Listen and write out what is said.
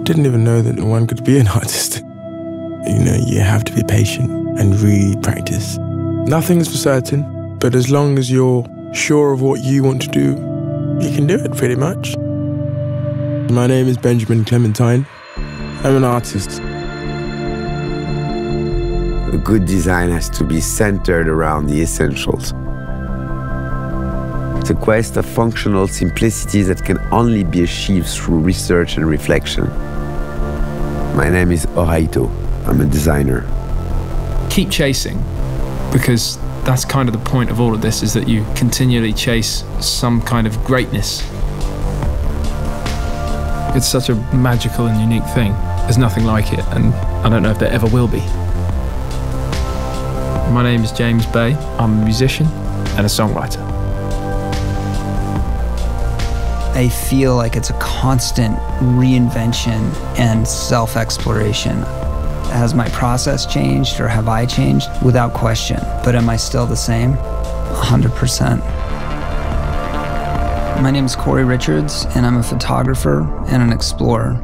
didn't even know that one could be an artist. You know, you have to be patient and really practice. Nothing's for certain, but as long as you're sure of what you want to do, you can do it pretty much. My name is Benjamin Clementine. I'm an artist. A good design has to be centered around the essentials. It's a quest of functional simplicity that can only be achieved through research and reflection. My name is Oraito. I'm a designer. Keep chasing, because that's kind of the point of all of this, is that you continually chase some kind of greatness. It's such a magical and unique thing. There's nothing like it, and I don't know if there ever will be. My name is James Bay. I'm a musician and a songwriter. I feel like it's a constant reinvention and self-exploration. Has my process changed, or have I changed? Without question. But am I still the same? 100%. My name is Corey Richards, and I'm a photographer and an explorer.